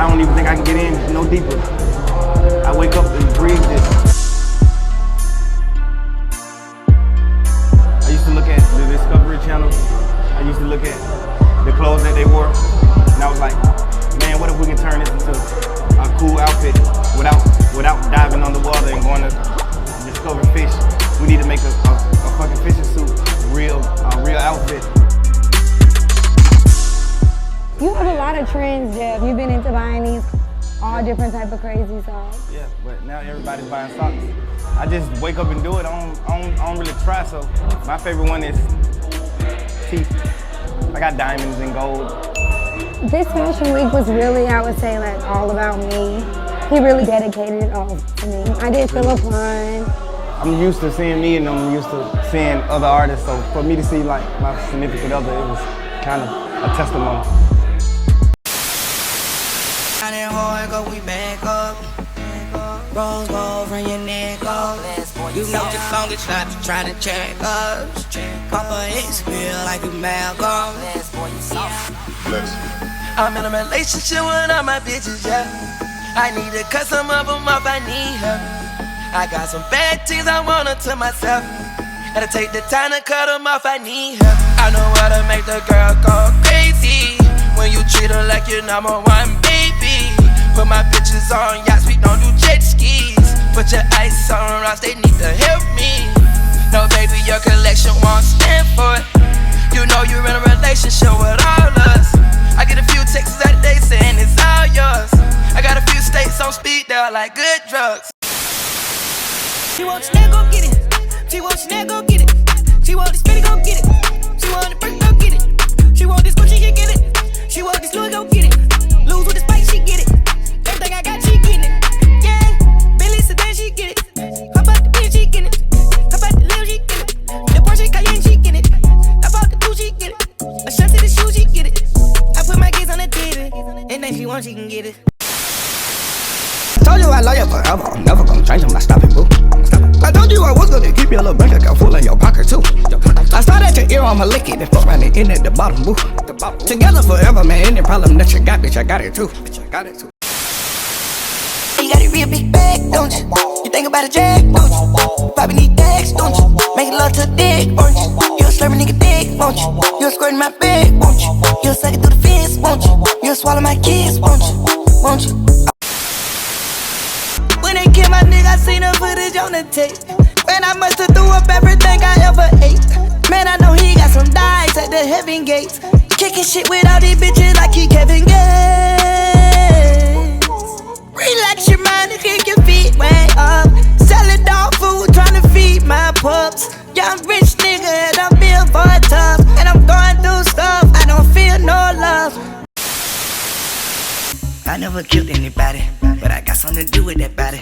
I don't even think I can get in no deeper. I wake up and breathe this. I used to look at the Discovery Channel. I used to look at the clothes that they wore. And I was like, man, what if we can turn this into a cool outfit without diving underwater and going to discover fish? We need to make a fucking fishing suit, a real outfit. You have a lot of trends, Jeff. You've been into buying these all different type of crazy socks. Yeah, but now everybody's buying socks. I just wake up and do it. I don't really try, so my favorite one is teeth. I got diamonds and gold. This fashion week was really, I would say, like all about me. He really dedicated it all to me. I did Philip Line. I'm used to seeing me and I'm used to seeing other artists, so for me to see like my significant other, it was kind of a testimony. We back up. Rose gold from your neck up. You know the longest shot to try to check us. Papa X feel like you Malcolm. I'm in a relationship with all my bitches, yeah. I need to cut some of them off, I need her. I got some bad things I want her to myself. Gotta take the time to cut them off, I need her. I know how to make the girl go crazy when you treat her like your number one baby. Put my bitches on yachts, we don't do jet skis. Put your ice on rocks, they need to help me. No baby, your collection won't stand for it. You know you're in a relationship with all us. I get a few texts out of day saying it's all yours. I got a few states on speed, they're like good drugs. She want your neck, go get it. She want your neck, go get it. She want this Fenty, go get it. She want the brick, go get it. She want this Gucci, she get it. She want this Louis, go get it. Lose with the spice, she get it. Everything I got, she getting it. Yeah, Billy Sedan, she get it. Hop out the bitch, she get it. Hop out the lil, she get it. The Porsche Cayenne, she get it. Hop out the two, she get it. A shot to the shoe, she get it. I put my kids on the TV, and then she wants, she can get it. Told you I love you forever, I'm never gonna change, I'm not stopping, boo. I told you I was gonna keep your little bank account full in your pocket too. I started at your ear, I'ma lick it and fuck around the end at the bottom, boo. Together forever, man, any problem that you got, bitch, I got it too. Bitch, I got it too. You got a real big bag, don't you? You think about a jack, don't you? Poppin' these tags, don't you? Making love to the dick, won't you? You a slurping nigga dick, won't you? You a squirting my bed, won't you? You a suck it through the fence, won't you? You a swallow my kids, won't you? Won't you? When they kill my nigga, I seen the footage on the tape. Man, I must've threw up everything I ever ate. Man, I know he got some dice at the heaven gates. Kicking shit with all these bitches like he Kevin Gates. Relax your mind and kick your feet way up. Selling dog food, trying to feed my pups. Young rich nigga and I'm built for tough. And I'm going through stuff, I don't feel no love. I never killed anybody, but I got something to do with that body.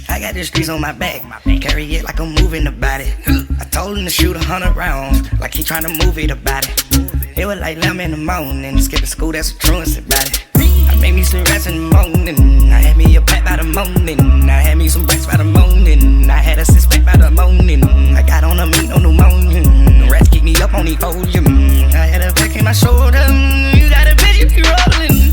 I got the streets on my back, carry it like I'm moving the body. I told him to shoot 100 rounds, like he tryna move it about it. It was like 11 in the morning, skipping school, that's a truancy about it. I made me some rats in the morning, I had me a pack by the morning. I had me some rats by the morning, I had a 6-pack by the morning. I got on a meat, no pneumonia, the rats keep me up on the podium. I had a pack in my shoulder, you got a bitch if you rolling.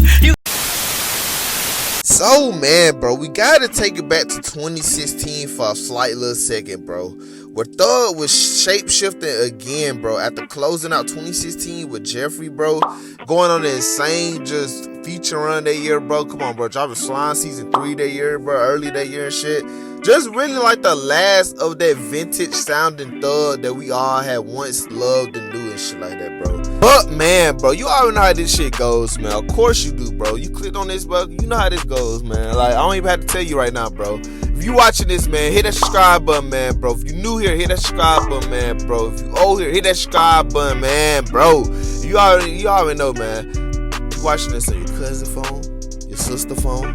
So man, bro, we gotta take it back to 2016 for a slight little second, bro. Where Thug was shape-shifting again, bro. After closing out 2016 with Jeffrey, bro, going on an insane just feature run that year, bro. Come on, bro, dropping Slime Season 3 that year, bro, early that year and shit. Just really like the last of that vintage sounding Thug that we all had once loved and knew and shit like that, bro. But man, bro, you already know how this shit goes, man. Of course you do, bro. You clicked on this, bro. You know how this goes, man. Like, I don't even have to tell you right now, bro. If you watching this, man, hit that subscribe button, man, bro. If you new here, hit that subscribe button, man, bro. If you old here, hit that subscribe button, man, bro. You already know, man. You watching this on your cousin's phone, your sister's phone,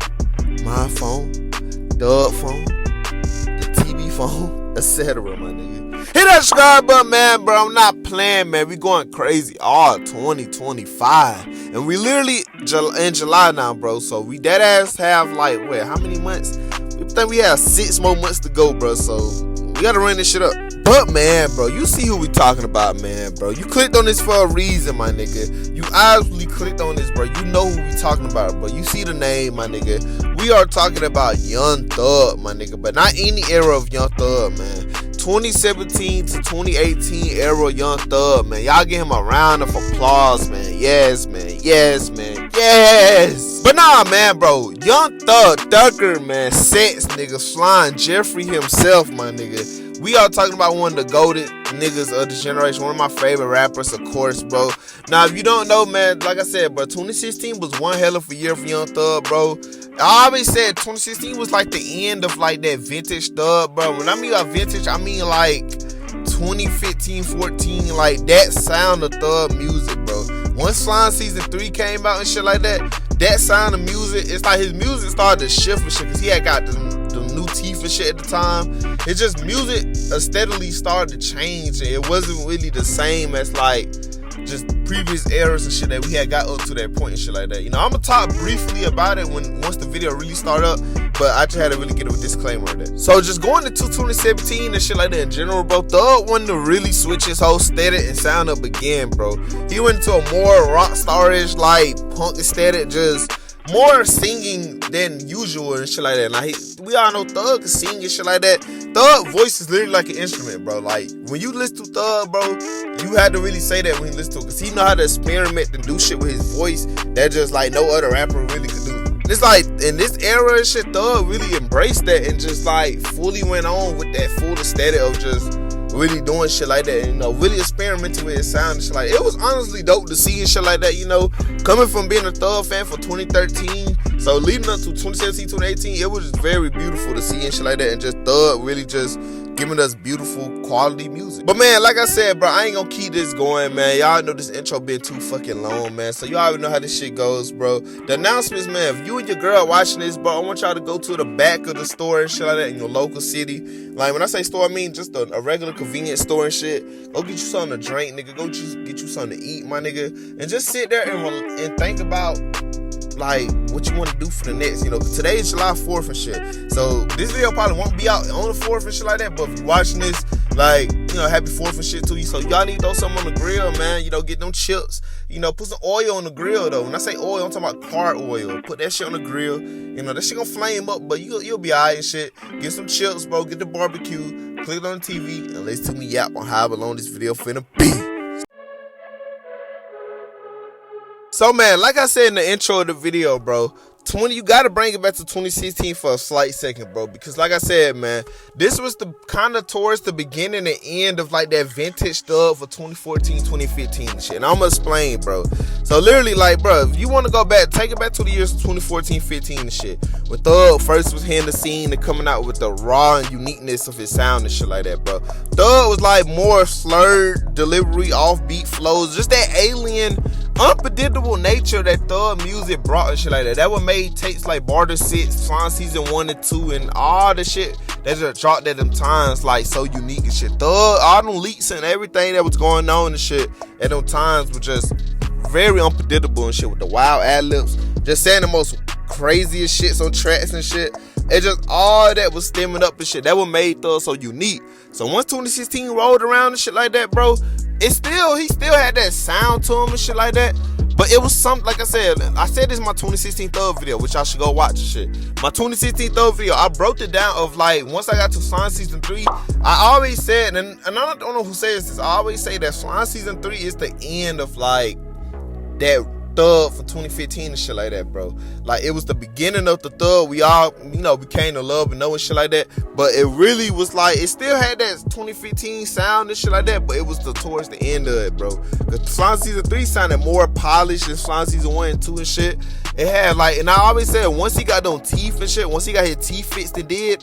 my phone, Doug phone, the TV phone, etc., my nigga. Hit that subscribe button, man, bro. I'm not playing, man. We going crazy all 2025. And we literally in July now, bro. So we dead ass have like, wait, how many months? We think we have 6 more months to go, bro. So we gotta run this shit up. But man, bro, you see who we talking about, man, bro. You clicked on this for a reason, my nigga. You obviously clicked on this, bro, you know who we talking about, bro. You see the name, my nigga. We are talking about Young Thug, my nigga, but not any era of Young Thug, man. 2017 to 2018 era Young Thug, man. Y'all give him a round of applause, man. Yes, man. Yes, man. Yes. But nah, man, bro. Young Thug, Thugger, man. Sex, nigga. Flying Jeffrey himself, my nigga. We are talking about one of the goated niggas of the generation. One of my favorite rappers, of course, bro. Now, if you don't know, man, like I said, bro, 2016 was one hell of a year for Young Thug, bro. I always said 2016 was like the end of like that vintage Thug, bro. When I mean like vintage, I mean like 2015, 14, like that sound of Thug music, bro. Once Slime Season 3 came out and shit like that, that sound of music, it's like his music started to shift and shit, because he had got the new teeth and shit at the time. It just, music steadily started to change, and it wasn't really the same as like just previous eras and shit that we had got up to that point and shit like that. You know, I'm gonna talk briefly about it once the video really start up, but I just had to really get a disclaimer on that. So just going into 2017 and shit like that in general, bro, Thug wanted to really switch his whole aesthetic and sound up again, bro. He went into a more rock starish, like punk aesthetic, just more singing than usual and shit like that. Like, we all know Thug can sing and shit like that. Thug voice is literally like an instrument, bro. Like, when you listen to Thug, bro, you had to really say that when you listen to it, because he know how to experiment and do shit with his voice that just like no other rapper really could do. It's like in this era and shit, Thug really embraced that and just like fully went on with that full aesthetic of just really doing shit like that, and, you know, really experimenting with his sound and shit like that. It was honestly dope to see and shit like that, you know, coming from being a Thug fan for 2013, so leading up to 2017, 2018, it was just very beautiful to see and shit like that, and just Thug really just giving us beautiful quality music. But man, like I said, bro, I ain't gonna keep this going, man. Y'all know this intro been too fucking long, man, so y'all already know how this shit goes, bro. The announcements, man, if you and your girl watching this, bro, I want y'all to go to the back of the store and shit like that in your local city. Like, when I say store, I mean just a regular convenience store and shit. Go get you something to drink, nigga. Go get you something to eat, my nigga, and just sit there and think about like what you want to do for the next, you know, today is July 4th and shit, so this video probably won't be out on the 4th and shit like that, but if you're watching this, like, you know, happy 4th and shit to you. So y'all need to throw something on the grill, man. You know, get them chips, you know, put some oil on the grill though. When I say oil, I'm talking about car oil. Put that shit on the grill, you know, that shit gonna flame up, but you'll be alright and shit. Get some chips, bro, get the barbecue, click it on the TV, and listen to me yap on how long this video finna be. So man, like I said in the intro of the video, bro, you gotta bring it back to 2016 for a slight second, bro, because like I said, man, this was the kind of towards the beginning and end of like that vintage stuff for 2014, 2015 and shit. And I'm gonna explain, bro. So literally, like, bro, if you want to go back, take it back to the years of 2014, 15 and shit. When Thug first was hitting the scene and coming out with the raw and uniqueness of his sound and shit like that, bro. Thug was like more slurred delivery, offbeat flows, just that alien, unpredictable nature that Thug music brought and shit like that. That what made takes like Barter 6, Slime Season 1 and 2, and all the shit that just dropped at them times like so unique and shit. Thug, all them leaks and everything that was going on and shit at them times was just very unpredictable and shit, with the wild ad-libs, just saying the most craziest shits on tracks and shit. It just, all that was stemming up and shit. That what made Thug so unique. So once 2016 rolled around and shit like that, bro, he still had that sound to him and shit like that. But it was something, like I said this in my 2016 Thug video, which y'all should go watch and shit. My 2016 Thug video, I broke it down of like, once I got to Slime Season 3, I always said, and I don't know who says this, I always say that Slime Season 3 is the end of like that Thug for 2015 and shit like that, bro. Like, it was the beginning of the Thug we all, you know, became to love and know and shit like that. But it really was like, it still had that 2015 sound and shit like that, but it was towards the end of it, bro. Because Slime Season 3 sounded more polished than Slime Season 1 and 2 and shit. It had like, and I always said, once he got them teeth and shit, once he got his teeth fixed and did,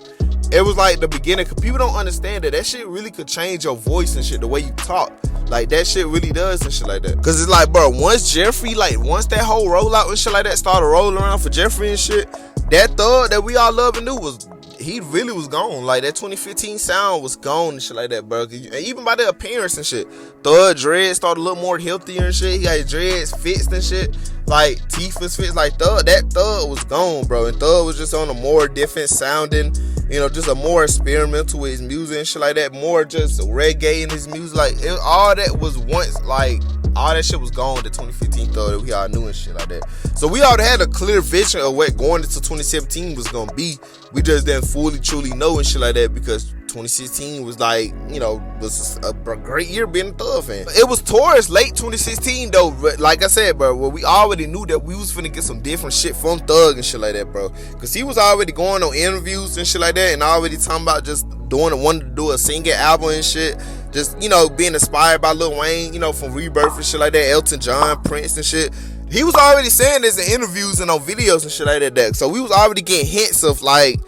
it was like the beginning, because people don't understand that shit really could change your voice and shit, the way you talk. Like, that shit really does and shit like that. Because it's like, bro, once that whole rollout and shit like that started rolling around for Jeffrey and shit, that Thug that we all love and knew he really was gone. Like, that 2015 sound was gone and shit like that, bro. And even by the appearance and shit, Thug dreads started a little more healthier and shit. He got his dreads fixed and shit. Like, teeth was fixed. Like, that Thug was gone, bro. And Thug was just on a more different sounding, you know, just a more experimental with his music and shit like that. More just reggae in his music. Like, all that was once, like, all that shit was gone. The 2015 Thug that we all knew and shit like that. So we already had a clear vision of what going into 2017 was gonna be. We just didn't fully truly know and shit like that because 2016 was like, you know, was a great year being a Thug fan. It was towards late 2016 though, like I said, bro, where we already knew that we was finna get some different shit from Thug and shit like that, bro. Cause he was already going on interviews and shit like that, and already talking about just wanting to do a singing album and shit. Just, you know, being inspired by Lil Wayne, you know, from Rebirth and shit like that, Elton John, Prince and shit. He was already saying this in interviews and on videos and shit like that. So we was already getting hints of like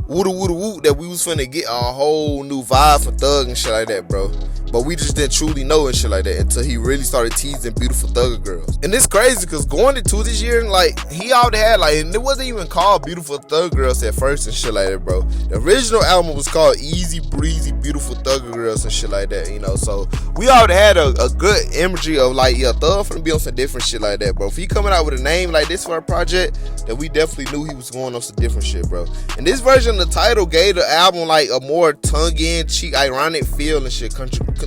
woo that we was finna get a whole new vibe for Thug and shit like that, bro. But we just didn't truly know and shit like that until he really started teasing Beautiful Thugger Girls. And it's crazy because going into this year, like, he already had, like, and it wasn't even called Beautiful Thugger Girls at first and shit like that, bro. The original album was called Easy Breezy Beautiful Thugger Girls and shit like that, you know. So we already had a good imagery of, like, yeah, Thug finna be on some different shit like that, bro. If he coming out with a name like this for a project, then we definitely knew he was going on some different shit, bro. And this version of the title gave the album, like, a more tongue-in-cheek, ironic feel and shit.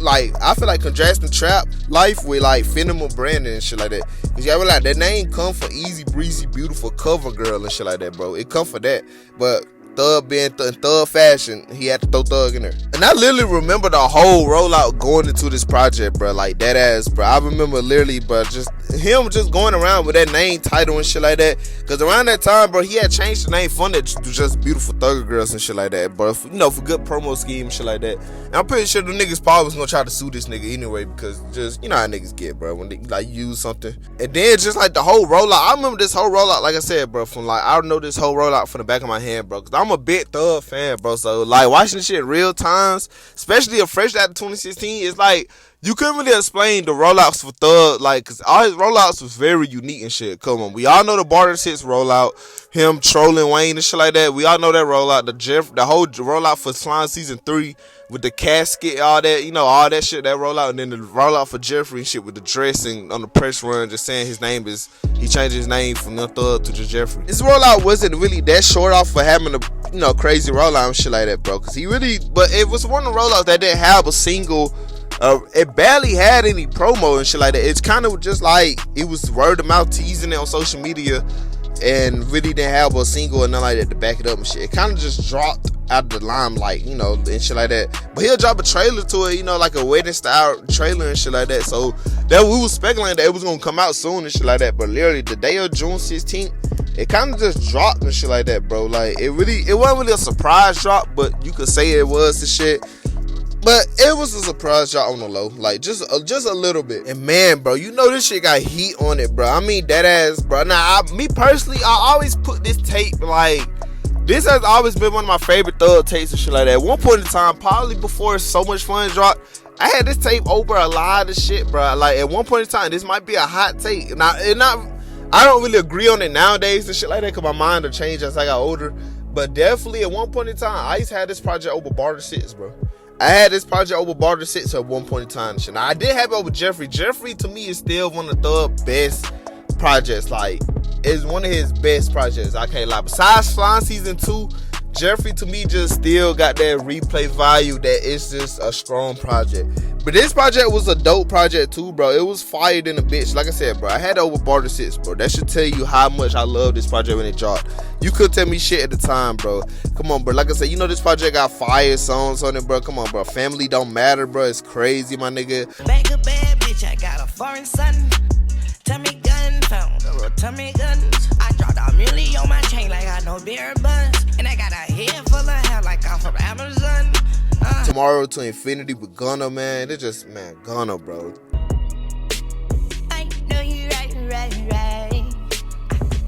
Like, I feel like contrasting trap life with like Phenomenal Brandon and shit like that. Cause y'all like that name come from Easy Breezy Beautiful Cover Girl and shit like that, bro. It come for that. But Thug being in Thug fashion, he had to throw Thug in there. And I literally remember the whole rollout going into this project, bro. Like that ass, bro. I remember literally, bro, just him just going around with that name title and shit like that. Cause around that time, bro, he had changed the name from that to just Beautiful Thugger Girls and shit like that, bro. You know, for good promo scheme and shit like that. And I'm pretty sure the niggas probably was gonna try to sue this nigga anyway, because just, you know how niggas get, bro, when they like use something. And then just like the whole rollout, I remember this whole rollout, like I said, bro, from like, I know this whole rollout from the back of my hand, bro. Cause I'm a big Thug fan, bro. So like watching this shit in real times, especially a fresh out of 2016, it's like you couldn't really explain the rollouts for Thug, like, cause all his rollouts was very unique and shit. Come on, we all know the Barter Hits rollout, him trolling Wayne and shit like that. We all know that rollout, the whole rollout for Slime Season 3 with the casket, all that, you know, all that shit, that rollout, and then the rollout for Jeffrey and shit with the dressing on the press run, just saying his name is, he changed his name from Young Thug to just Jeffrey. This rollout wasn't really that short off for having a, you know, crazy rollout and shit like that, bro, cause he really, but it was one of the rollouts that didn't have a single. It barely had any promo and shit like that. It's kind of just like it was word of mouth teasing it on social media, and really didn't have a single and nothing like that to back it up and shit. It kind of just dropped out of the limelight, you know, and shit like that. But he'll drop a trailer to it, you know, like a wedding style trailer and shit like that. So that we was speculating that it was gonna come out soon and shit like that. But literally the day of June 16th, it kind of just dropped and shit like that, bro. Like it wasn't really a surprise drop, but you could say it was the shit. But it was a surprise drop on the low, like just a little bit. And man, bro, you know this shit got heat on it, bro. I mean that ass, bro. Now, me personally, I always put this tape, like, this has always been one of my favorite Thug tapes and shit like that. At one point in time, probably before So Much Fun dropped, I had this tape over a lot of shit, bro. Like at one point in time, this might be a hot tape. Now, I don't really agree on it nowadays and shit like that, cause my mind will change as I got older. But definitely at one point in time, I used to have this project over Barter Hits, bro. I had this project over Barter Hits at one point in time. Now, I did have it over Jeffrey. Jeffrey, to me, is still one of Thug's best projects. Like, it's one of his best projects. I can't lie. Besides Slime Season 2, Jeffrey, to me, just still got that replay value that it's just a strong project. But this project was a dope project, too, bro. It was fired in a bitch. Like I said, bro, I had it over Barter Hits, bro. That should tell you how much I love this project when it dropped. You could tell me shit at the time, bro. Come on, bro. Like I said, you know this project got fire songs on it, bro. Come on, bro. Family Don't Matter, bro. It's crazy, my nigga. Bank a bad bitch, I got a foreign son. Tummy gun, found a little tummy gun. I dropped a million on my chain like I know beer buns. And I got a head full of hair like I'm from Amazon. Tomorrow to Infinity with Gunna, man. It's just, man, Gunna, bro. I know you right.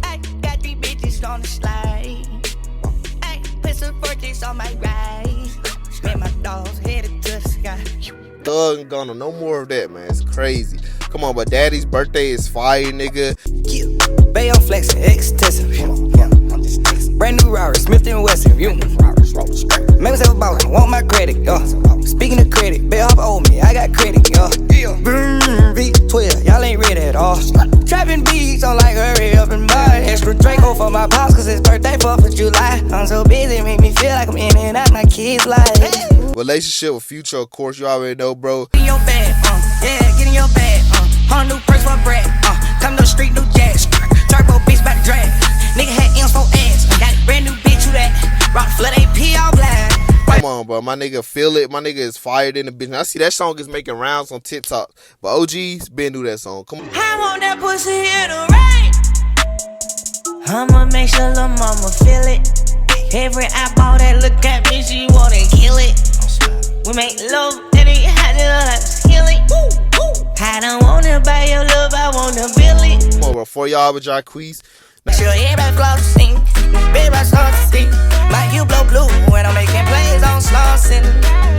I got these bitches on the slide. I put some fortress on my right. Man, my dogs headed to the sky. Thug and Gunna, no more of that, man. It's crazy. Come on, but Daddy's birthday is fire, nigga. Yeah. Bay on flexing, extensive. Brand new Rari, Smith & Wesson. Make myself a ballin', want my credit, Speaking of credit, Bay off owe me, I got credit, V12, y'all ain't ready at all. Trapping beats, I'm like hurry up and buy. Extra Draco for my pops, cause his birthday 4th of July. I'm so busy, make me feel like I'm in and out my kids' life. Relationship with Future, of course, you already know, bro. Get in your bag, yeah, get in your bag, 100 new perks for bread. Come to the street, new jazz. Turbo bitch back to drag. Nigga had M's for ass. Got a brand new bitch, who that? Rock the flood AP all black. Come on, bro. My nigga feel it. My nigga is fired in the business. I see that song is making rounds on TikTok. But OG's been do that song. Come on. I want that pussy in the rain. I'ma make sure lil' mama feel it. Every eyeball that look at me, she wanna kill it. We make love, and it had to heal it. I don't wanna buy your love, I wanna build it. Come on, bro. For y'all with Jacquees. Make sure everybody floss to sing, everybody start to sing. Like you blow blue when I'm making plays on Slauson.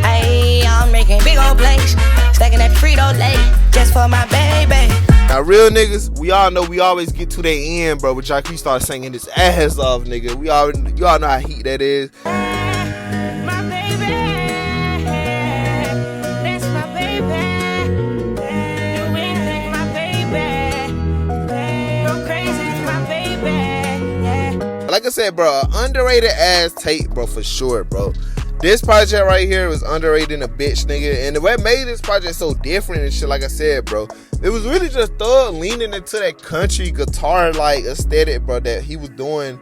Hey, I'm making big old plays, stacking that Frito-Lay just for my baby. Now, real niggas, we all know we always get to the end, bro. When Jacquees started singing his ass off, nigga. You all know how heat that is. My baby, that's my baby. You ain't like my baby. Go crazy, my baby. Yeah. Like I said, bro, underrated ass tape, bro, for sure, bro. This project right here was underrated in a bitch, nigga. And what made this project so different and shit, like I said, bro, it was really just Thug leaning into that country guitar like aesthetic, bro, that he was doing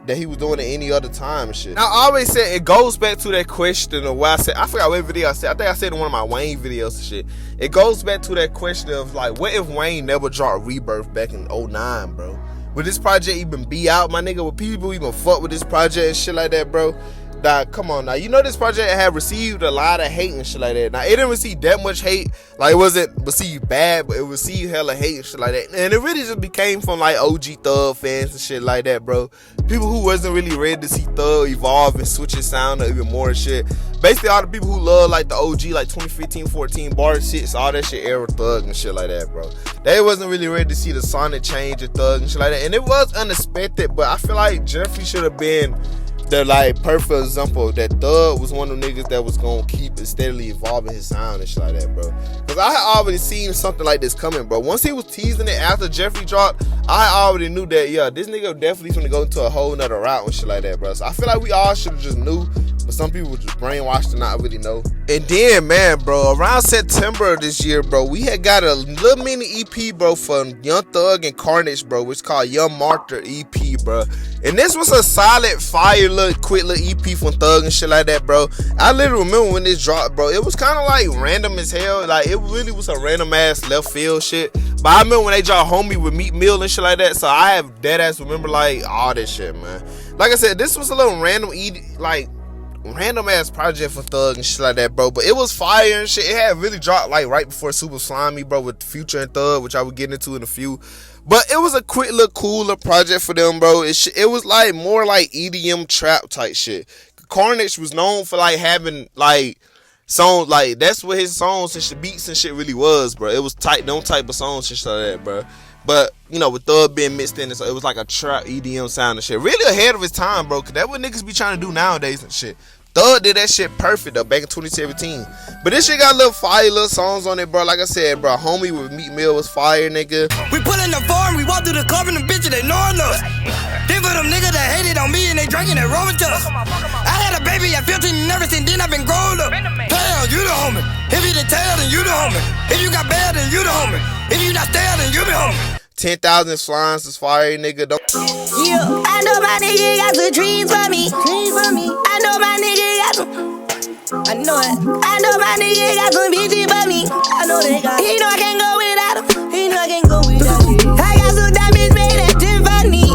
at any other time and shit. Now, I always said it goes back to that question of why I forgot what video I said. I think I said in one of my Wayne videos and shit. It goes back to that question of like, what if Wayne never dropped Rebirth back in 09, bro? Would this project even be out, my nigga? Would people even fuck with this project and shit like that, bro? Nah, come on now. You know this project had received a lot of hate and shit like that. Now, it didn't receive that much hate. Like, it wasn't received bad, but it received hella hate and shit like that. And it really just became from, like, OG Thug fans and shit like that, bro. People who wasn't really ready to see Thug evolve and switch his sound or even more and shit. Basically, all the people who love, like, the OG, like, 2015, 14, bar shit, all that shit, era Thug and shit like that, bro. They wasn't really ready to see the sonic change of Thug and shit like that. And it was unexpected, but I feel like Jeffrey should have been the like perfect example that Thug was one of them niggas that was gonna keep steadily evolving his sound and shit like that, bro. Cause I had already seen something like this coming, bro. Once he was teasing it after Jeffrey dropped, I already knew that, yeah, this nigga definitely finna go into a whole nother route and shit like that, bro. So I feel like we all should have just knew, but some people were just brainwashed and not really know. And then, man, bro, around September of this year, bro, we had got a little mini EP, bro, from Young Thug and Carnage, bro, which is called Young Martyr EP, bro. And this was a solid, fire, little, quick little EP from Thug and shit like that, bro. I literally remember when this dropped, bro. It was kind of like random as hell. Like, it really was a random ass left field shit. But I remember when they dropped Homie with Meat Mill and shit like that. So I have dead ass remember, like, all this shit, man. Like I said, this was a little random ass project for Thug and shit like that, bro. But it was fire and shit. It had really dropped like right before Super Slimy, bro, with Future and Thug, which I will get into in a few. But it was a quick little cooler project for them, bro. It was like more like EDM trap type shit. Carnage was known for like having like songs, like that's what his songs and shit, beats and shit really was, bro. It was tight, them type of songs and shit like that, bro. But, you know, with Thug being mixed in, so it was like a trap EDM sound and shit. Really ahead of his time, bro, because that's what niggas be trying to do nowadays and shit. Thug did that shit perfect, though, back in 2017. But this shit got a little fire, little songs on it, bro. Like I said, bro, Homie with Meat Mill was fire, nigga. We pull in the farm, we walk through the club and the bitches, they knowing us. Then for them niggas that hated on me and they drinking that rum with us. I had a baby at 15 and never since then I've been grown up. Tail, you the homie. If you the tail, then you the homie. If you got bad, then you the homie. If you not stale, then you be homie. 10,000 Flies is fire, nigga. Yeah, I know my nigga got some dreams for me. I know my nigga got some. I know it. I know my nigga got some bitches for me. I know they got. He know I can't go without him. He know I can't go without him. I got some diamonds made at Tiffany.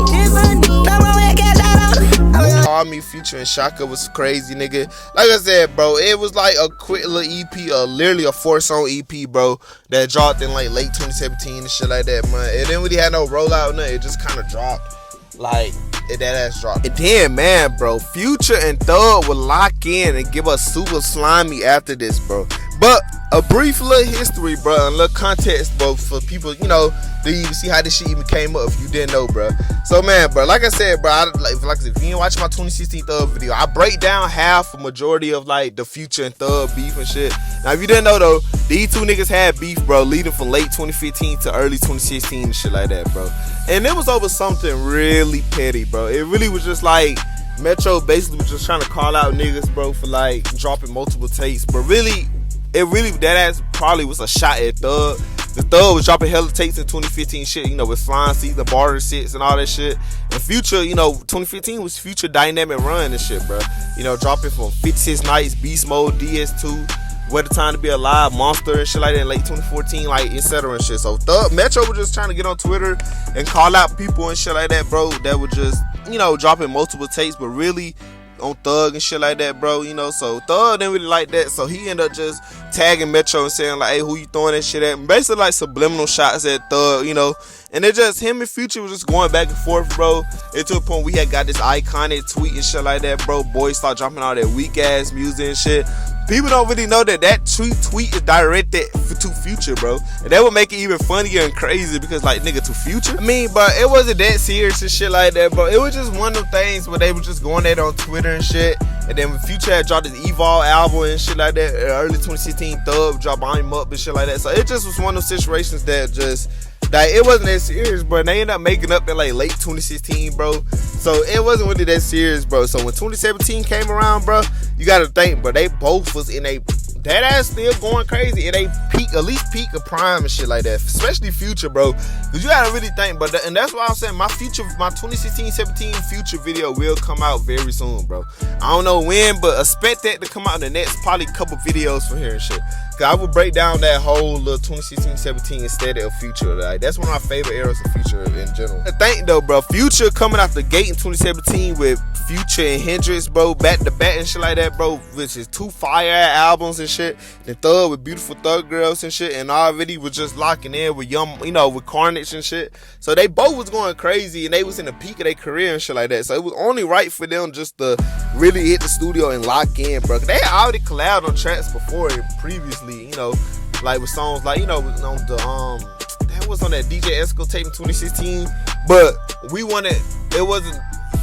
No more way cash out on him. Call Me Future and Shaka was crazy, nigga. Like I said, bro, it was like a quick little EP, literally a 4-song EP, bro, that dropped in like late 2017 and shit like that, man. It didn't really have no rollout, nothing. It just kind of dropped. Like, that ass dropped. And then, man, bro, Future and Thug would lock in and give us Super Slimy after this, bro. But a brief little history, bro, and a little context, bro, for people, you know, to even see how this shit even came up if you didn't know, bro. So, man, bro, like I said, bro, like I said, if you didn't watch my 2016 Thug video, I break down half a majority of, like, the Future and Thug beef and shit. Now, if you didn't know, though, these two niggas had beef, bro, leading from late 2015 to early 2016 and shit like that, bro. And it was over something really petty, bro. It really was just, like, Metro basically was just trying to call out niggas, bro, for, like, dropping multiple tapes. But really, that ass probably was a shot at Thug. The Thug was dropping hella takes in 2015 shit, you know, with Flying Seats, the Barter Sits and all that shit. And Future, you know, 2015 was Future Dynamic Run and shit, bro. You know, dropping from 56 Nights, Beast Mode, DS2, What a Time to Be Alive, Monster and shit like that in late 2014, like, etc. and shit. So Thug, Metro was just trying to get on Twitter and call out people and shit like that, bro, that were just, you know, dropping multiple takes, but really on Thug and shit like that, bro, you know. So Thug didn't really like that, so he ended up just tagging Metro and saying like, hey, who you throwing that shit at? And basically like subliminal shots at Thug, you know. And it just, him and Future was just going back and forth, bro. It to a point we had got this iconic tweet and shit like that, bro. Boys start dropping all that weak ass music and shit. People don't really know that tweet is directed to Future, bro. And that would make it even funnier and crazy because, like, nigga, to Future? I mean, but it wasn't that serious and shit like that, bro. It was just one of them things where they were just going at it on Twitter and shit. And then when Future had dropped his Evolve album and shit like that, early 2016, Thug dropped I'm Up and shit like that. So it just was one of those situations that just, like, it wasn't that serious, bro. And they ended up making up in, like, late 2016, bro. So it wasn't really that serious, bro. So when 2017 came around, bro, you gotta think, bro, they both was in a, that ass still going crazy in a peak, at least peak of prime and shit like that. Especially Future, bro. Cause you gotta really think, but and that's why I'm saying my 2016-17 Future video will come out very soon, bro. I don't know when, but expect that to come out in the next probably couple videos from here and shit. Cause I will break down that whole little 2016-17 aesthetic of Future. Like, that's one of my favorite eras of Future in general. I think though, bro, Future coming out the gate in 2017 with Future and Hendrix, bro, back to back and shit like that, bro, which is 2 fire albums and shit. The Thug with Beautiful Thug Girls and shit, and already was just locking in with Young, you know, with Carnage and shit. So they both was going crazy and they was in the peak of their career and shit like that. So it was only right for them just to really hit the studio and lock in, bro. They had already collabed on tracks before and previously, you know, like with songs like, you know, on the that was on that DJ Esco tape in 2016, but it wasn't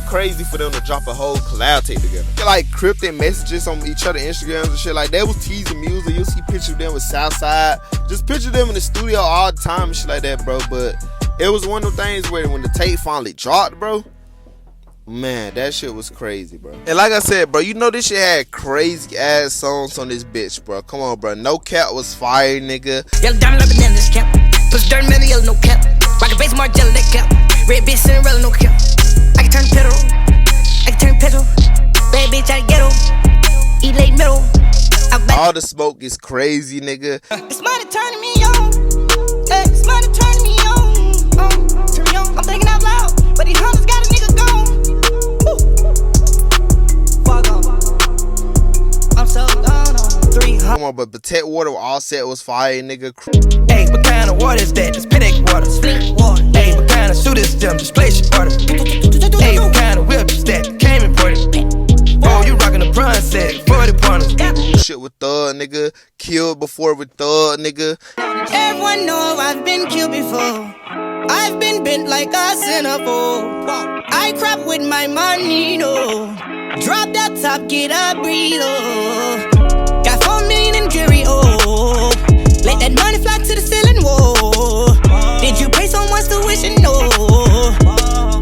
crazy for them to drop a whole collab tape together. Like cryptic messages on each other Instagrams and shit like that. Was teasing music. You'll see pictures of them with Southside. Just picture them in the studio all the time and shit like that, bro. But it was one of the things where when the tape finally dropped, bro, man, that shit was crazy, bro. And like I said, bro, you know this shit had crazy ass songs on this bitch, bro. Come on, bro. No Cap was fire, nigga. Yellow diamond up and down this cap. Push dirt metal, yellow, no cap. Rocket base, mark, yellow, that cap. Red bitch, Cinderella, no cap. I can turn pedal. I can turn pedal. Bad bitch, I get eat late middle. All the smoke is crazy, nigga. It's money turning me on. Hey, it's money turning me on. Turn me on. I'm thinking out loud, but these hunters got a nigga gone. Fuck on. I'm so gone on 300. Come on, but Protect Water with Offset was fire, nigga. Hey, what kind of water is that? Just Pedic water. Sleep water. Hey, what kind of suit is them? Just place your order. Hey, what kind of whip is that? Came imported. Oh, you rockin' the bronze set, 40 pointers. Shit with Thug, nigga. Killed before with Thug, nigga. Everyone know I've been killed before. I've been bent like a centerfold. I crap with my money, no. Drop that top, get a breather. Got 4 million in jury, oh. Let that money fly to the ceiling, whoa. Did you pay someone's tuition? No.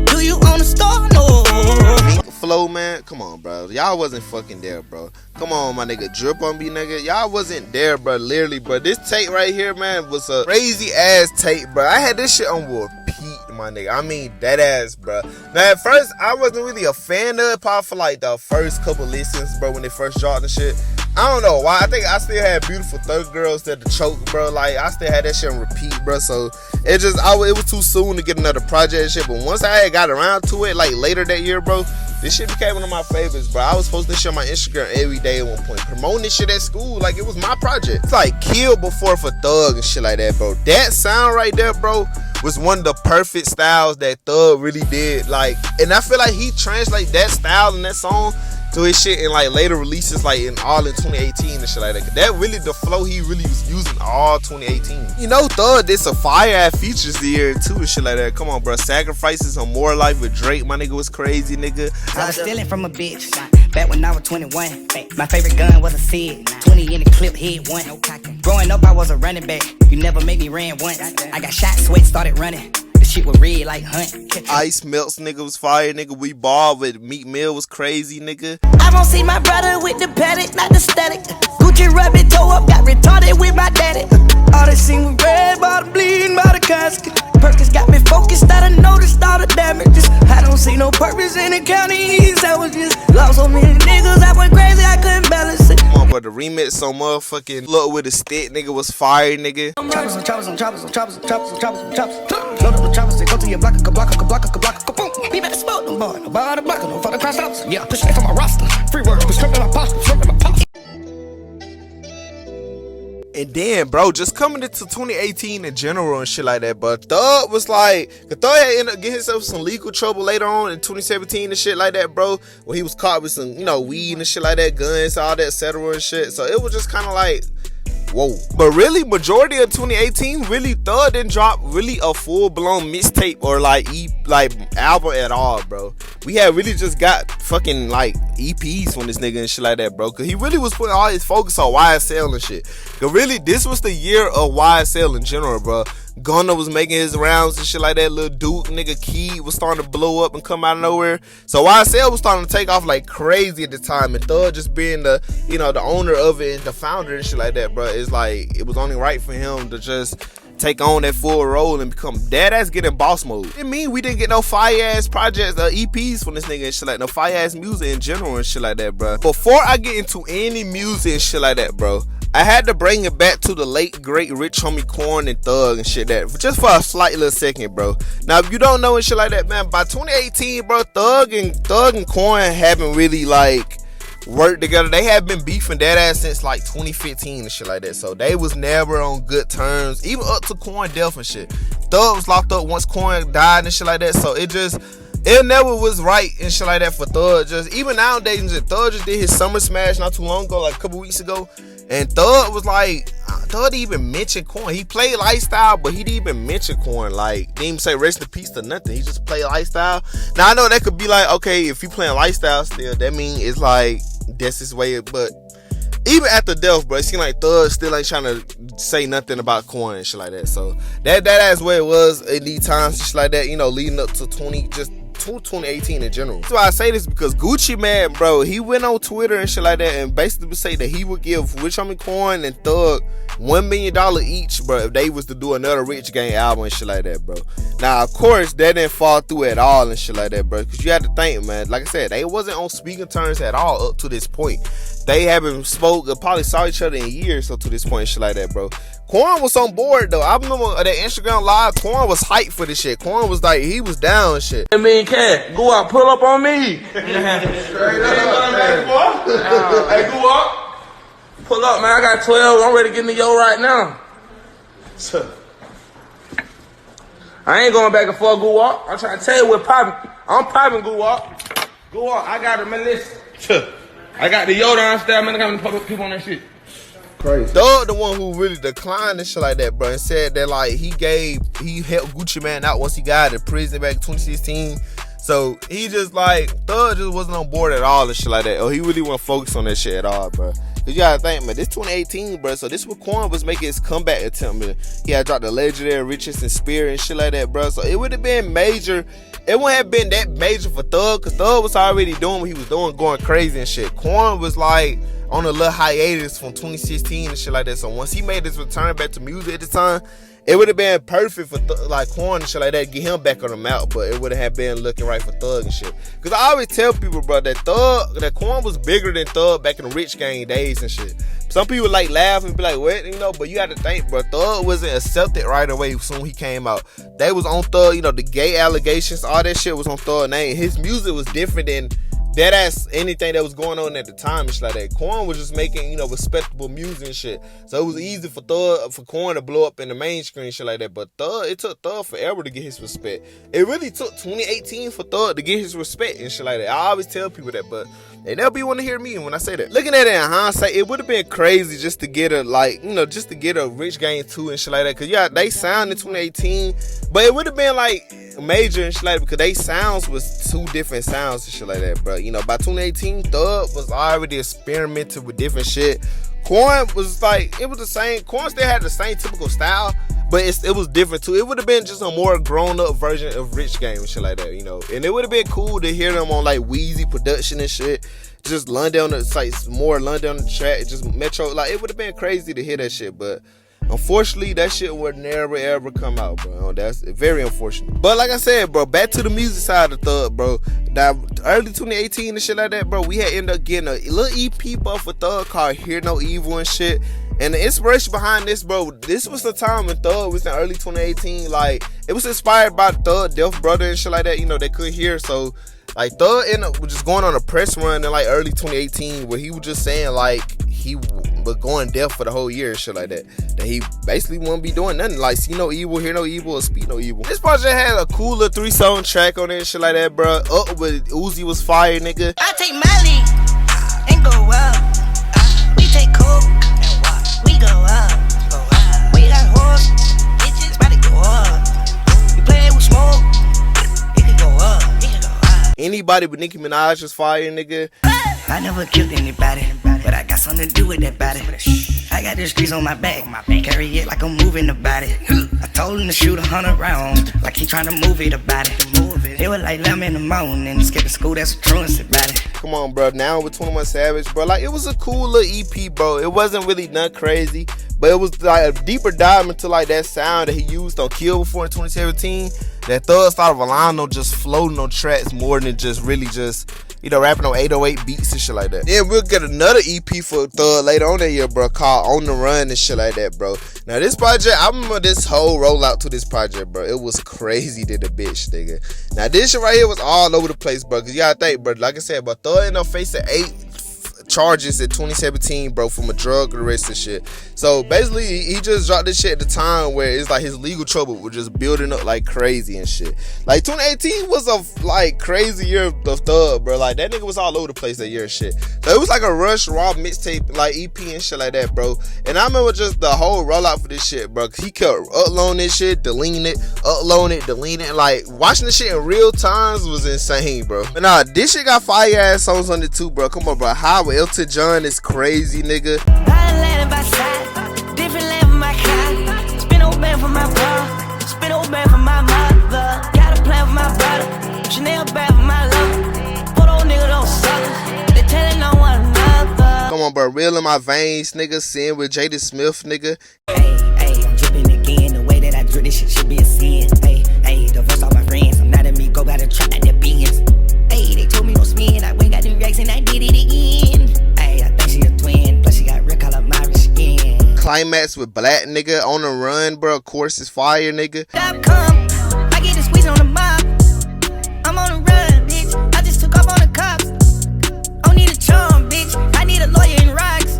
Do you own a store? No. Flow, man, come on, bro. Y'all wasn't fucking there, bro. Come on, my nigga. Drip on me, nigga. Y'all wasn't there, bro. Literally, bro. This tape right here, man, was a crazy ass tape, bro. I had this shit on repeat, my nigga. I mean, that ass, bro. Now, at first, I wasn't really a fan of it, probably for like the first couple listens, bro, when they first dropped the shit. I don't know why. I think I still had Beautiful Thug Girls that the choke, bro. Like, I still had that shit on repeat, bro. So it just, it was too soon to get another project and shit. But once I had got around to it, like later that year, bro, this shit became one of my favorites, bro. I was posting this shit on my Instagram every day at one point, promoting this shit at school like it was my project. It's like Kill Before for Thug and shit like that, bro. That sound right there, bro, was one of the perfect styles that Thug really did. Like, and I feel like he translated that style and that song to his shit in like later releases, like in 2018 and shit like that. That really the flow he really was using all 2018. You know, Thug did some fire ass features the year too and shit like that. Come on, bro. Sacrifices on More Life with Drake, my nigga, was crazy, nigga. I was stealing from a bitch back when I was 21. My favorite gun was a Sid, 20 in the clip, hit one. Growing up, I was a running back. You never made me ran once. I got shot, sweat, started running. shit was red like Hunt. Ice Melts, nigga, was fire, nigga. We ball with Meat Mill was crazy, nigga. I won't see my brother with the paddock, not the static. Gucci rabbit toe up, got retarded with my daddy. All they seen was red, bottom bleeding by the casket. Perkins got me focused, I done noticed all the damages. I don't see no purpose in the counties. I was just lost so many niggas, I went crazy, I couldn't balance it. Come on, bro, the remix on motherfucking Look with a Stick, nigga, was fire, nigga. Choppers on choppers on choppers on choppers on choppers on choppers on choppers. Load up the choppers, they go to your block, boom. Be back to smoke, no boy, no body blocker, no for the cross stops. Yeah, push it from my roster. Free work, was stripping my pasta, stripping my pasta. And then, bro, just coming into 2018 in general and shit like that, but Thug was like, Thug had ended up getting himself some legal trouble later on in 2017 and shit like that, bro, where he was caught with some, you know, weed and shit like that, guns, all that, etc. and shit. So it was just kind of like, whoa. But really, majority of 2018, really, Thug didn't drop really a full-blown mixtape or like album at all, bro. We had really just got fucking like EPs from this nigga and shit like that, bro. Cause he really was putting all his focus on YSL and shit. Cause really, this was the year of YSL in general, bro. Gunna was making his rounds and shit like that. Lil Duke, nigga, Key was starting to blow up and come out of nowhere. So YSL was starting to take off like crazy at the time. And Thug just being the, you know, the owner of it and the founder and shit like that, bro. It's like, it was only right for him to just take on that full role and become dead-ass getting boss mode. It mean we didn't get no fire-ass projects or EPs from this nigga and shit like no fire-ass music in general and shit like that, bro. Before I get into any music and shit like that, bro, I had to bring it back to the late, great Rich Homie Corn and Thug and shit that, just for a slight little second, bro. Now, if you don't know and shit like that, man, by 2018, bro, Thug and Corn haven't really, like, worked together. They have been beefing that ass since, like, 2015 and shit like that. So, they was never on good terms, even up to Corn death and shit. Thug was locked up once Corn died and shit like that. So, it never was right and shit like that for Thug. Just even nowadays, Thug just did his Summer Smash not too long ago, like a couple weeks ago. And Thug was like, Thug didn't even mention Corn. He played Lifestyle, but he didn't even mention Corn. Like, didn't even say rest in peace to nothing. He just played Lifestyle. Now, I know that could be like, okay, if you playing Lifestyle still, that means it's like, that's his way. But even after death, bro, it seemed like Thug still ain't trying to say nothing about Corn and shit like that. So, that's where it was in these times and shit like that, you know, leading up to 2018 in general. That's why I say this, because Gucci Man, bro, he went on Twitter and shit like that and basically say that he would give Rich Homie Corn and Thug $1 million each, bro, if they was to do another Rich Gang album and shit like that, bro. Now, of course, that didn't fall through at all and shit like that, bro, because you had to think, man, like I said, they wasn't on speaking terms at all up to this point. They haven't spoke or probably saw each other in years up to this point and shit like that, bro. Corn was on board though. I remember that Instagram live, Corn was hyped for this shit. Corn was like, he was down and shit. I mean, cat, go out, pull up on me. Hey, go up. Pull up, man. I got 12. I'm ready to get in the yo right now. I ain't going back and forth, go up. I'm trying to tell you what poppin'. I'm poppin', go up. Go up. I got it, man. Listen. I got the yo downstairs, man. I got people on that shit. Crazy. Thug the one who really declined and shit like that, bro, and said that like he helped Gucci Man out once he got out of prison back in 2016. So he just like Thug just wasn't on board at all and shit like that. Or he really wasn't focused on that shit at all, bro. Cause you gotta think, man, this 2018, bro. So this was Corn was making his comeback attempt. Man. He had dropped the legendary Riches and Spirit and shit like that, bro. So it would have been major. It wouldn't have been that major for Thug, cause Thug was already doing what he was doing, going crazy and shit. Corn was like on a little hiatus from 2016 and shit like that. So once he made his return back to music at the time, it would have been perfect for like Corn and shit like that, get him back on the map, but it wouldn't have been looking right for Thug and shit. Cause I always tell people, bro, that Corn was bigger than Thug back in the Rich Gang days and shit. Some people like laugh and be like, what, you know, but you got to think, bro, Thug wasn't accepted right away soon he came out. They was on Thug, you know, the gay allegations, all that shit was on Thug's name. His music was different than that ass anything that was going on at the time and shit like that. Corn was just making, you know, respectable music and shit. So it was easy for Corn to blow up in the mainstream and shit like that. But it took Thug forever to get his respect. It really took 2018 for Thug to get his respect and shit like that. I always tell people that, but they never be want to hear me when I say that. Looking at it in hindsight, it would have been crazy just to get a Rich Gang 2 and shit like that. Cause yeah, they sound in 2018, but it would have been like major and shit like that because they sounds was two different sounds and shit like that, bro. You know, by 2018, Thug was already experimenting with different shit. Corn was like, it was the same. Corn still had the same typical style, but but it was different too. It would have been just a more grown up version of Rich Game and shit like that, you know. And it would have been cool to hear them on like Wheezy production and shit. Just London on the sites, more London on the track, just Metro. Like it would have been crazy to hear that shit, but unfortunately that shit would never ever come out, bro. That's very unfortunate. But like I said, bro, back to the music side of Thug, bro. That early 2018 and shit like that, bro, we had ended up getting a little EP buff for Thug called Hear No Evil and shit. And the inspiration behind this, bro, this was the time when Thug was in early 2018. Like, it was inspired by Thug, Deaf Brother and shit like that. You know, they couldn't hear. So, like, Thug ended up just going on a press run in, like, early 2018 where he was just saying, like, he was going deaf for the whole year and shit like that. That he basically wouldn't be doing nothing. Like, see no evil, hear no evil, or speak no evil. This project had a cooler 3-song track on it and shit like that, bro. Up with Uzi was fire, nigga. I take Miley and go up. We take coke. We go up, we got horse, bitches about to go up. We play with smoke, it could go up, it could go up. Anybody but Nicki Minaj was fire, nigga. I never killed anybody, but I got something to do with that body. I got the streets on my back, carry it like I'm moving the body. I told him to shoot 100 rounds, like he trying to move it about it. It was like 11 in the morning, skip to school, that's a truancy about it. Come on, bro. Now with 21 Savage, bro. Like, it was a cool little EP, bro. It wasn't really nothing crazy, but it was like a deeper dive into like that sound that he used on Kill before in 2017. That Thug started relying on just floating on tracks more than just really just, you know, rapping on 808 beats and shit like that. Then we'll get another EP for Thug later on that year, bro, called On The Run and shit like that, bro. Now this project, I remember this whole rollout to this project, bro. It was crazy to the bitch, nigga. Now this shit right here was all over the place, bro, because you gotta think, bro, like I said, but Thug ended up facing 8 charges in 2017, bro, from a drug arrest and shit. So basically he just dropped this shit at the time where it's like his legal trouble was just building up like crazy and shit. Like 2018 was a like crazy year of Thug, bro. Like that nigga was all over the place that year and shit. So it was like a Rush Raw mixtape like EP and shit like that, bro. And I remember just the whole rollout for this shit, bro, cause he kept uploading this shit, deleting it, uploading it, deleting it. Like watching this shit in real times was insane, bro. But nah, this shit got fire ass songs on it too, bro. Come on, bro. How with Elton John is crazy, nigga. Different land for my car. Spin old band for my bro. Spin old band for my mother. Got a plan for my brother. Chanel bag for my lover. Put old nigga those suckers. They telling on one another. Come on, bro. Real in my veins, nigga. Sin with Jada Smith, nigga. Hey, I'm dripping again. The way that I drip this shit should be a sin. Hey, divorce all my friends. I'm not at me. Go got a trap at their beans. Hey, they told me no spin. I went got them racks and I did it again. She a twin, plus she got red color my skin. Climax with Black, nigga. On the Run, bro. Of course, it's fire, nigga. I get the squeeze on the mob. I'm on the run, bitch. I just took off on the cops. I don't need a charm, bitch. I need a lawyer in rocks.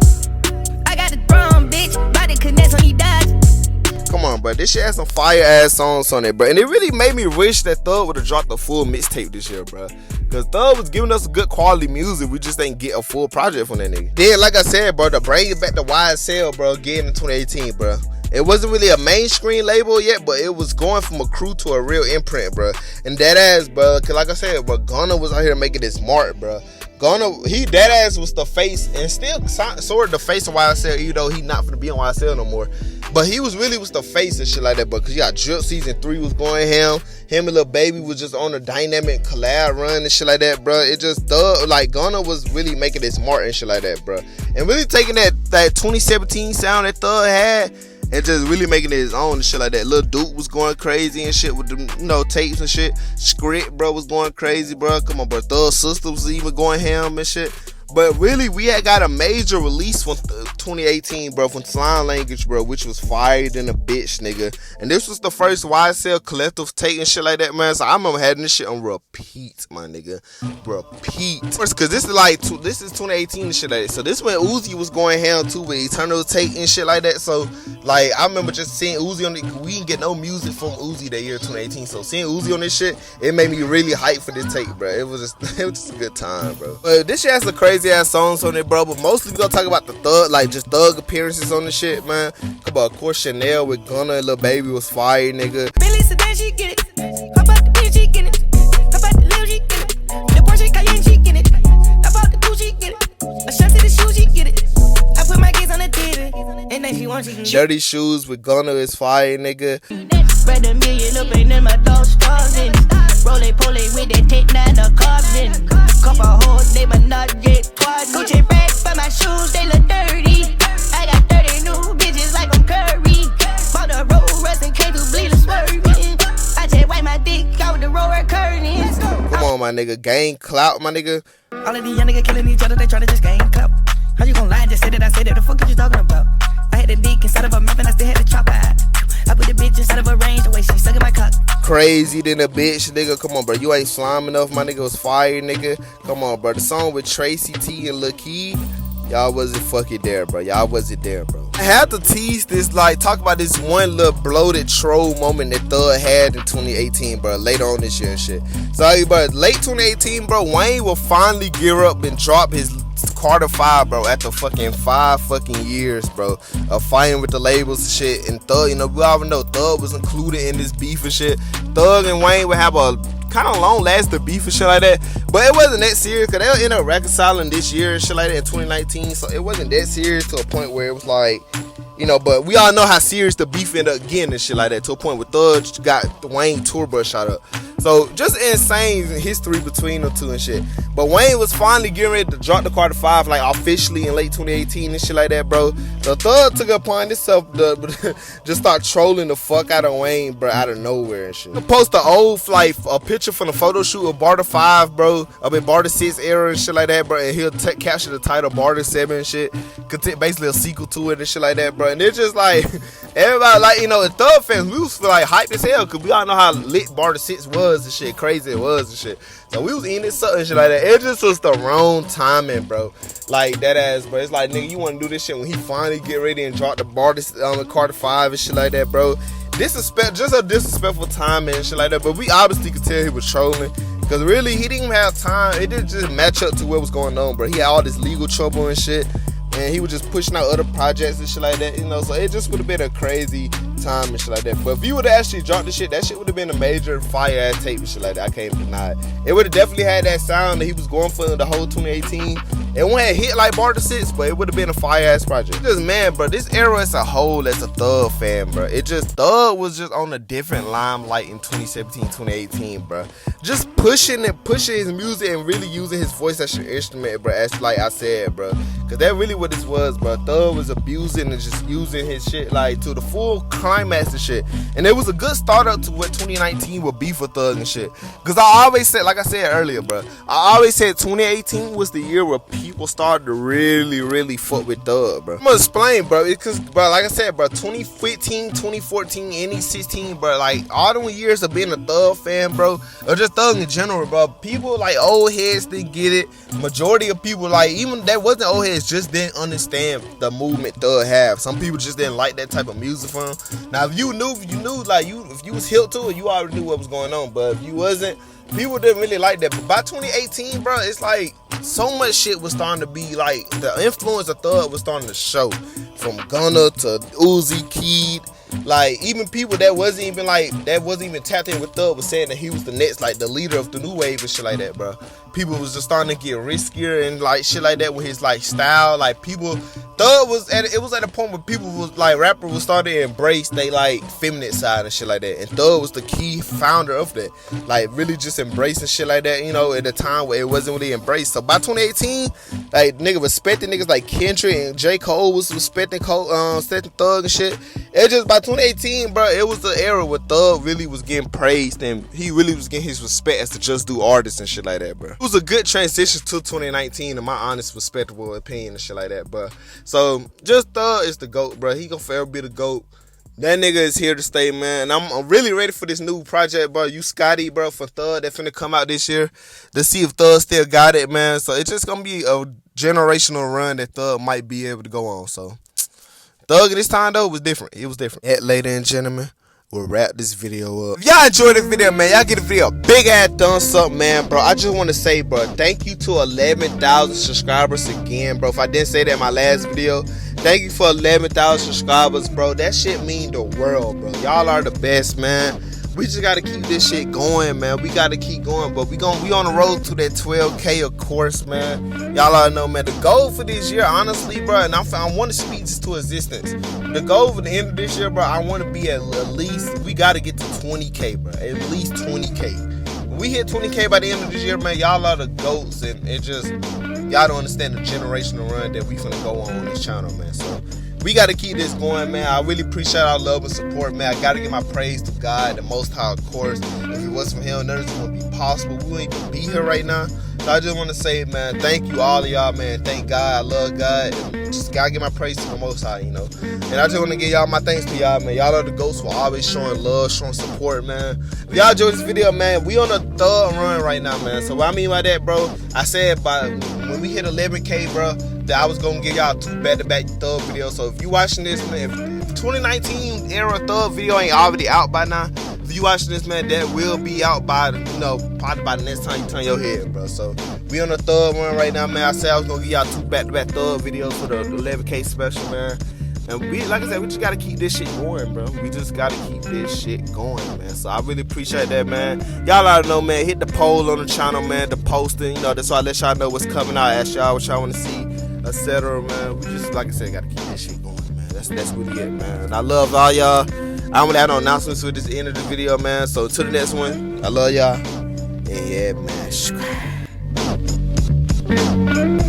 I got the drum, bitch. Body connects on these dots. Come on, bro. This shit has some fire ass songs on it, bro. And it really made me wish that Thug would have dropped a full mixtape this year, bro. Cause Thug was giving us good quality music. We just didn't get a full project from that nigga. Then, like I said, bro, to bring it back to YSL, bro, again in 2018, bro. It wasn't really a mainstream label yet, but it was going from a crew to a real imprint, bro. And that ass, bro, cause like I said, bro, Gunna was out here making this mark, bro. Gunna, he that ass was the face and still sort of the face of YSL, even though he not finna be on YSL no more. But he was the face and shit like that, bro. Cause you got Drip Season 3 was going ham. Him and Lil Baby was just on a dynamic collab run and shit like that, bro. It just Thug, like Gunna was really making this mark and shit like that, bro. And really taking that 2017 sound that Thug had and just really making it his own and shit like that. Lil Duke was going crazy and shit with the, you know, tapes and shit. Script, bro, was going crazy, bro. Come on, bro. Thug's sister was even going ham and shit. But really, we had got a major release from 2018, bro, from Slime Language, bro, which was fire than a bitch, nigga. And this was the first YSL collective take and shit like that, man. So I remember having this shit on repeat, my nigga. Repeat. Cause this is 2018 and shit like that. So this when Uzi was going ham too with Eternal Take and shit like that. So like I remember just seeing Uzi on it. We didn't get no music from Uzi that year 2018. So seeing Uzi on this shit, it made me really hype for this take, bro. It was just a good time, bro. But this shit has some crazy ass songs on it, bro. But mostly we gonna talk about the Thug, like just Thug appearances on the shit, man. Come on, of course Chanel with Gunna and Lil Baby was fire, nigga. Billy Sedan, she get it. Hop out the bitch, she get it. Hop out the lil, she get it. The Porsche Cayenne, she get it. Hop out the coupe, she get it. A shot to the shoe, she get it. I put my kids on the TV, and then she wants, she can Dirty Shoes with Gunna is fire, nigga. Spread a million up and then my dog starving. Roll-a-pole with that take 9 a carbon. Couple hoes, they but not yet twice. Gucci bag for my shoes, they look dirty. I got 30 new bitches like I'm Curry. Bought a roll, rust and came to bleed a swerving. I just wipe my dick out the roller curtains. Come on, my nigga. Gain clout, my nigga. All of these young niggas killing each other, they try to just gain clout. How you gon' lie and just say that I said that? The fuck are you talking about? I had a dick inside of a map and I still had to chop out. I put the bitch inside of a range, the way she sucking my cock. Crazy than a bitch, nigga. Come on, bro. You ain't slime enough. My nigga was fire, nigga. Come on, bro. The song with Tracy T and Lil Key, y'all wasn't fucking there, bro. Y'all wasn't there, bro. I had to tease this, like, talk about this one little bloated troll moment that Thug had in 2018, bro. Later on this year and shit. So, bro, late 2018, bro, Wayne will finally gear up and drop his Carter 5, bro, after fucking 5 fucking years, bro, of fighting with the labels and shit. And Thug, you know, we already know Thug was included in this beef and shit. Thug and Wayne would have a kind of long lasting beef and shit like that, but it wasn't that serious because they'll end up reconciling this year and shit like that in 2019. So it wasn't that serious to a point where it was like, you know, but we all know how serious the beef ended up getting and shit like that, to a point where Thug got the Wayne tour bus shot up. So just insane history between the two and shit. But Wayne was finally getting ready to drop the Carter 5 like officially in late 2018 and shit like that, bro. So Thug took it upon himself to just start trolling the fuck out of Wayne, bro, out of nowhere and shit. He'll post the old, like, a picture from the photo shoot of Barter 5, bro, up in Barter 6 era and shit like that, bro, and he'll capture the title Barter 7 and shit, basically a sequel to it and shit like that, bro. And it's just like, everybody, like, you know, the Thug fans, we was like hyped as hell because we all know how lit Barter 6 was and shit, crazy it was and shit. So we was eating this and shit like that. It just was the wrong timing, bro. Like, that ass, bro. It's like, nigga, you want to do this shit when he finally get ready and drop the Barter Carter 5 and shit like that, bro. Disrespect, just a disrespectful timing and shit like that. But we obviously could tell he was trolling. Because really, he didn't even have time. It didn't just match up to what was going on, bro. He had all this legal trouble and shit. And he was just pushing out other projects and shit like that, you know. So it just would have been a crazy time and shit like that. But if you would have actually dropped the shit, that shit would have been a major fire ass tape and shit like that. I can't deny it. It would have definitely had that sound that he was going for the whole 2018. It wouldn't have hit like Barter 6, but it would have been a fire ass project. Just, man, bro, this era as a whole, as a Thug fan, bro, it just, Thug was just on a different limelight in 2017, 2018, bro. Just pushing his music and really using his voice as an instrument, bro, as like I said, bro. Because that really what this was, bro. Thug was abusing and just using his shit, like, to the full climax and shit. And it was a good start up to what 2019 would be for Thug and shit. Because I always said, like I said earlier, bro, I always said 2018 was the year where people started to really, really fuck with Thug, bro. I'm gonna explain, bro. It's cause, bro, like I said, bro, 2015, 2014, and 2016, bro, like, all them years of being a Thug fan, bro, or just Thug in general, bro, people, like, old heads didn't get it. Majority of people, like, even that wasn't old heads, just didn't understand the movement Thug have. Some people just didn't like that type of music from him. Now, if you knew, like, if you was hip to it, you already knew what was going on. But if you wasn't, people didn't really like that. But by 2018, bro, it's like so much shit was starting to be like, the influence of Thug was starting to show. From Gunna to Uzi, Kid, like, even people that wasn't even tapped in with Thug was saying that he was the next, like, the leader of the new wave and shit like that, bro. People was just starting to get riskier and, like, shit like that with his, like, style. Like, people, Thug was at a point where people was, like, rappers was starting to embrace they, like, feminine side and shit like that. And Thug was the key founder of that. Like, really just embracing shit like that, you know, at a time where it wasn't really embraced. So by 2018, like, nigga respecting niggas like Kendrick and J. Cole was respecting Thug and shit. It just, by 2018, bro, it was the era where Thug really was getting praised and he really was getting his respect as the just do artist and shit like that, bro. It was a good transition to 2019 in my honest, respectable opinion and shit like that, bro. So, just Thug is the GOAT, bro. He gonna forever be the GOAT. That nigga is here to stay, man. And I'm really ready for this new project, bro. You Scotty, bro, for Thug that finna come out this year to see if Thug still got it, man. So, it's just gonna be a generational run that Thug might be able to go on, so. Thug at this time, though, was different. It was different. Ladies and gentlemen, we'll wrap this video up. If y'all enjoyed this video, man, y'all get the video a big ass thumbs up, man, bro. I just want to say, bro, thank you to 11,000 subscribers again, bro. If I didn't say that in my last video, thank you for 11,000 subscribers, bro. That shit mean the world, bro. Y'all are the best, man. we just gotta keep this shit going, man. We gotta keep going, but we on the road to that 12K, of course, man. Y'all already know, man. The goal for this year, honestly, bro, and I want to speak this to existence. The goal for the end of this year, bro, I want to be at least, we gotta get to 20K, bro. At least 20K. When we hit 20K by the end of this year, man, y'all are the GOATs, and it just, y'all don't understand the generational run that we finna go on this channel, man. So we got to keep this going, man. I really appreciate our love and support, man. I got to give my praise to God, the Most High, of course. If it wasn't for Him, none of this would be possible. We wouldn't even be here right now. So I just want to say, man, thank you, all of y'all, man. Thank God. I love God. And just got to give my praise to the Most High, you know. And I just want to give y'all my thanks to y'all, man. Y'all are the GOATs for always showing love, showing support, man. If y'all enjoyed this video, man, we on a third run right now, man. So what I mean by that, bro, I said when we hit 11K, bro, that I was gonna give y'all 2 back-to-back thug videos. So if you watching this, man, if 2019 era thug video ain't already out by now, if you watching this, man, that will be out by, you know, probably by the next time you turn your head, bro. So we on the third one right now, man. I said I was gonna give y'all 2 back-to-back thug videos for the 11K special, man. And we, like I said, we just gotta keep this shit going, bro. We just gotta keep this shit going, man. So I really appreciate that, man. Y'all already know, man. Hit the poll on the channel, man. The posting, you know, that's why I let y'all know what's coming out. Ask y'all what y'all want to see, etc., man. We just, like I said, gotta keep this shit going, man. That's really it, man. And I love all y'all. I don't really have no announcements with this end of the video, man. So to the next one, I love y'all. And yeah, man.